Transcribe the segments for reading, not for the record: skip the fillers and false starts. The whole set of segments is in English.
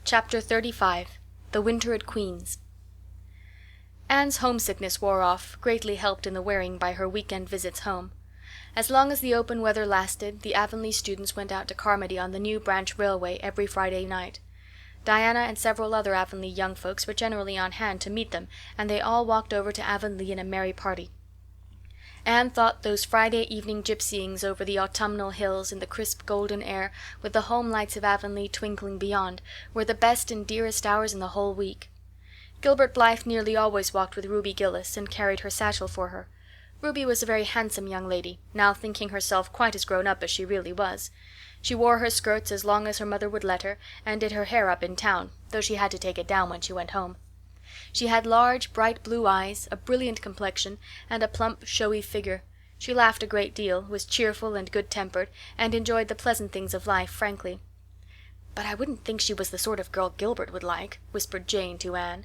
Chapter 35 The Winter at Queen's. Anne's homesickness wore off, greatly helped in the wearing by her week-end visits home. As long as the open weather lasted, the Avonlea students went out to Carmody on the New Branch Railway every Friday night. Diana and several other Avonlea young folks were generally on hand to meet them, and they all walked over to Avonlea in a merry party. Anne thought those Friday evening gypsyings over the autumnal hills in the crisp golden air, with the home lights of Avonlea twinkling beyond, were the best and dearest hours in the whole week. Gilbert Blythe nearly always walked with Ruby Gillis, and carried her satchel for her. Ruby was a very handsome young lady, now thinking herself quite as grown up as she really was. She wore her skirts as long as her mother would let her, and did her hair up in town, though she had to take it down when she went home. She had large, bright blue eyes, a brilliant complexion, and a plump, showy figure. She laughed a great deal, was cheerful and good-tempered, and enjoyed the pleasant things of life frankly. "But I wouldn't think she was the sort of girl Gilbert would like," whispered Jane to Anne.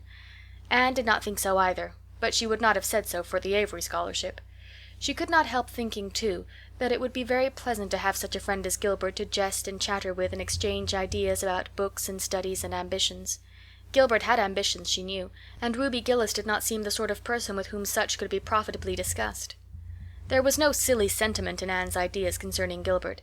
Anne did not think so either, but she would not have said so for the Avery scholarship. She could not help thinking, too, that it would be very pleasant to have such a friend as Gilbert to jest and chatter with and exchange ideas about books and studies and ambitions. Gilbert had ambitions, she knew, and Ruby Gillis did not seem the sort of person with whom such could be profitably discussed. There was no silly sentiment in Anne's ideas concerning Gilbert.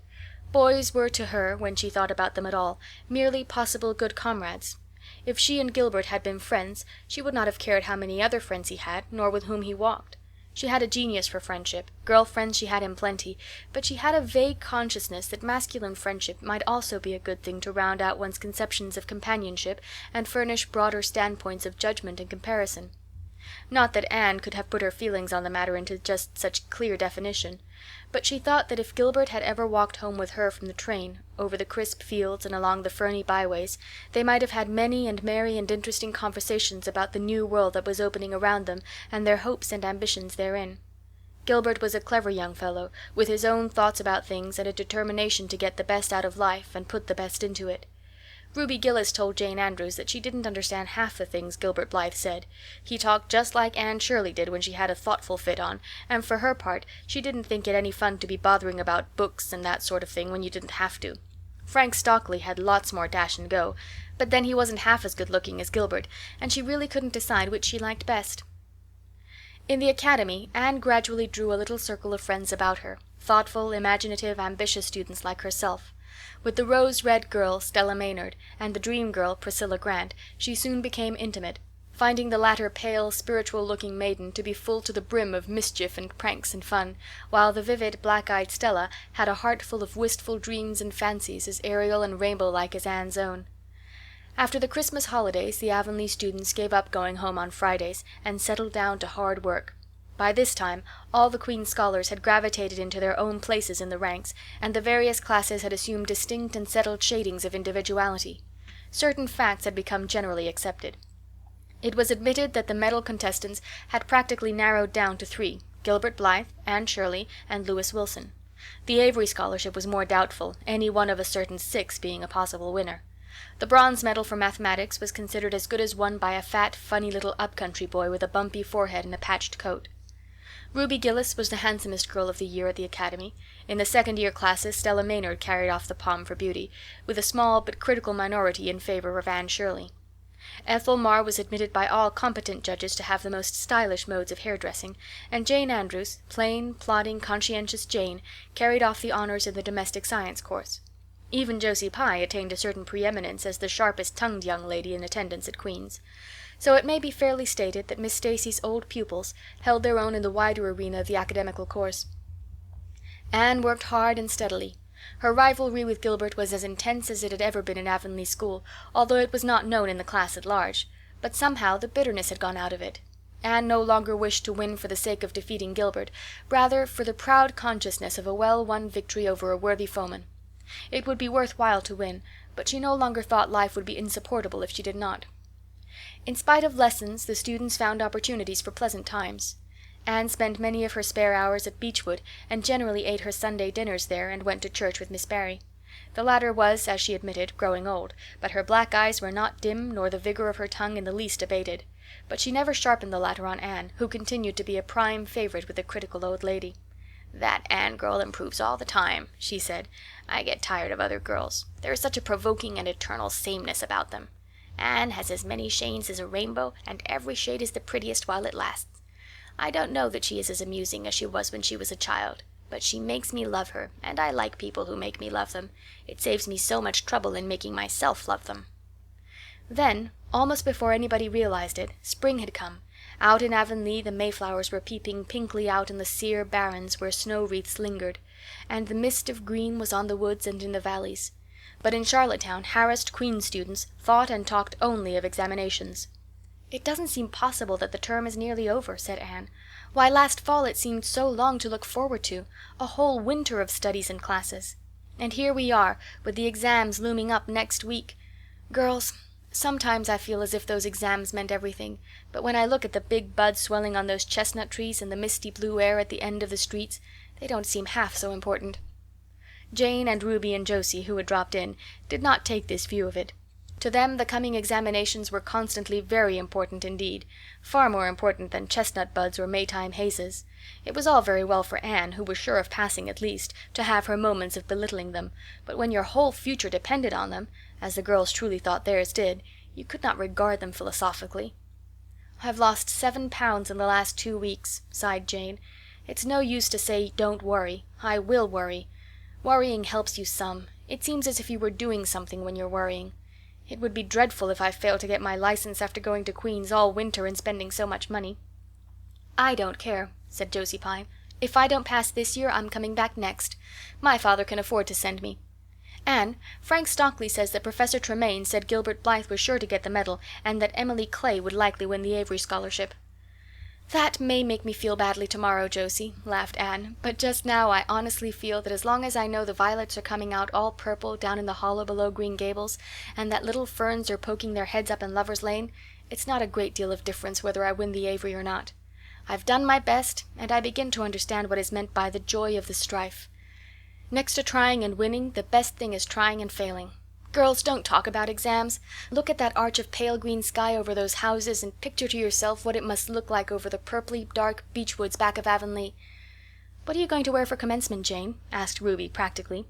Boys were to her, when she thought about them at all, merely possible good comrades. If she and Gilbert had been friends, she would not have cared how many other friends he had, nor with whom he walked. She had a genius for friendship, girl friends she had in plenty, but she had a vague consciousness that masculine friendship might also be a good thing to round out one's conceptions of companionship and furnish broader standpoints of judgment and comparison. Not that Anne could have put her feelings on the matter into just such clear definition, but she thought that if Gilbert had ever walked home with her from the train, over the crisp fields and along the ferny byways, they might have had many and merry and interesting conversations about the new world that was opening around them and their hopes and ambitions therein. Gilbert was a clever young fellow, with his own thoughts about things and a determination to get the best out of life and put the best into it. Ruby Gillis told Jane Andrews that she didn't understand half the things Gilbert Blythe said. He talked just like Anne Shirley did when she had a thoughtful fit on, and for her part she didn't think it any fun to be bothering about books and that sort of thing when you didn't have to. Frank Stockley had lots more dash and go, but then he wasn't half as good-looking as Gilbert, and she really couldn't decide which she liked best. In the academy Anne gradually drew a little circle of friends about her, thoughtful, imaginative, ambitious students like herself. With the rose-red girl, Stella Maynard, and the dream girl, Priscilla Grant, she soon became intimate, finding the latter pale, spiritual-looking maiden to be full to the brim of mischief and pranks and fun, while the vivid, black-eyed Stella had a heart full of wistful dreams and fancies as aerial and rainbow-like as Anne's own. After the Christmas holidays the Avonlea students gave up going home on Fridays and settled down to hard work. By this time all the Queen's scholars had gravitated into their own places in the ranks, and the various classes had assumed distinct and settled shadings of individuality. Certain facts had become generally accepted. It was admitted that the medal contestants had practically narrowed down to three: Gilbert Blythe, Anne Shirley, and Lewis Wilson. The Avery scholarship was more doubtful, any one of a certain 6 being a possible winner. The bronze medal for mathematics was considered as good as won by a fat, funny little up-country boy with a bumpy forehead and a patched coat. Ruby Gillis was the handsomest girl of the year at the academy. In the second-year classes Stella Maynard carried off the palm for beauty, with a small but critical minority in favor of Anne Shirley. Ethel Marr was admitted by all competent judges to have the most stylish modes of hair-dressing, and Jane Andrews, plain, plodding, conscientious Jane, carried off the honors in the domestic science course. Even Josie Pye attained a certain preeminence as the sharpest-tongued young lady in attendance at Queen's. So it may be fairly stated that Miss Stacy's old pupils held their own in the wider arena of the academical course. Anne worked hard and steadily. Her rivalry with Gilbert was as intense as it had ever been in Avonlea school, although it was not known in the class at large, but somehow the bitterness had gone out of it. Anne no longer wished to win for the sake of defeating Gilbert, rather for the proud consciousness of a well-won victory over a worthy foeman. It would be worth while to win, but she no longer thought life would be insupportable if she did not. In spite of lessons, the students found opportunities for pleasant times. Anne spent many of her spare hours at Beechwood, and generally ate her Sunday dinners there and went to church with Miss Barry. The latter was, as she admitted, growing old, but her black eyes were not dim nor the vigor of her tongue in the least abated. But she never sharpened the latter on Anne, who continued to be a prime favorite with the critical old lady. "That Anne girl improves all the time," she said. "I get tired of other girls. There is such a provoking and eternal sameness about them. Anne has as many shades as a rainbow, and every shade is the prettiest while it lasts. I don't know that she is as amusing as she was when she was a child, but she makes me love her, and I like people who make me love them. It saves me so much trouble in making myself love them." Then, almost before anybody realized it, spring had come. Out in Avonlea the mayflowers were peeping pinkly out in the sere barrens where snow wreaths lingered, and the mist of green was on the woods and in the valleys. But in Charlottetown harassed Queen's students thought and talked only of examinations. "It doesn't seem possible that the term is nearly over," said Anne. "Why, last fall it seemed so long to look forward to, a whole winter of studies and classes. And here we are, with the exams looming up next week. Girls, sometimes I feel as if those exams meant everything, but when I look at the big buds swelling on those chestnut trees and the misty blue air at the end of the streets, they don't seem half so important." Jane and Ruby and Josie, who had dropped in, did not take this view of it. To them the coming examinations were constantly very important indeed, far more important than chestnut buds or Maytime hazes. It was all very well for Anne, who was sure of passing at least, to have her moments of belittling them, but when your whole future depended on them, as the girls truly thought theirs did, you could not regard them philosophically. "I've lost 7 pounds in the last 2 weeks," sighed Jane. "It's no use to say, 'Don't worry.' I will worry. Worrying helps you some. It seems as if you were doing something when you're worrying. It would be dreadful if I failed to get my license after going to Queen's all winter and spending so much money." "I don't care," said Josie Pye. "If I don't pass this year I'm coming back next. My father can afford to send me. Anne, Frank Stockley says that Professor Tremaine said Gilbert Blythe was sure to get the medal and that Emily Clay would likely win the Avery scholarship." "That may make me feel badly tomorrow, Josie," laughed Anne, "but just now I honestly feel that as long as I know the violets are coming out all purple down in the hollow below Green Gables, and that little ferns are poking their heads up in Lover's Lane, it's not a great deal of difference whether I win the Avery or not. I've done my best, and I begin to understand what is meant by the joy of the strife. Next to trying and winning, the best thing is trying and failing. Girls, don't talk about exams. Look at that arch of pale green sky over those houses and picture to yourself what it must look like over the purply dark beech woods back of Avonlea." "What are you going to wear for commencement, Jane?" asked Ruby practically.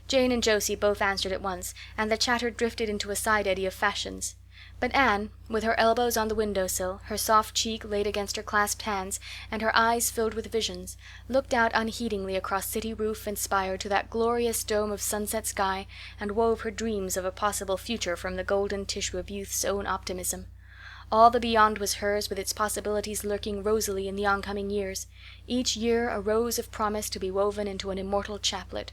Jane and Josie both answered at once, and the chatter drifted into a side eddy of fashions. But Anne, with her elbows on the window-sill, her soft cheek laid against her clasped hands, and her eyes filled with visions, looked out unheedingly across city roof and spire to that glorious dome of sunset sky, and wove her dreams of a possible future from the golden tissue of youth's own optimism. All the beyond was hers, with its possibilities lurking rosily in the oncoming years, each year a rose of promise to be woven into an immortal chaplet.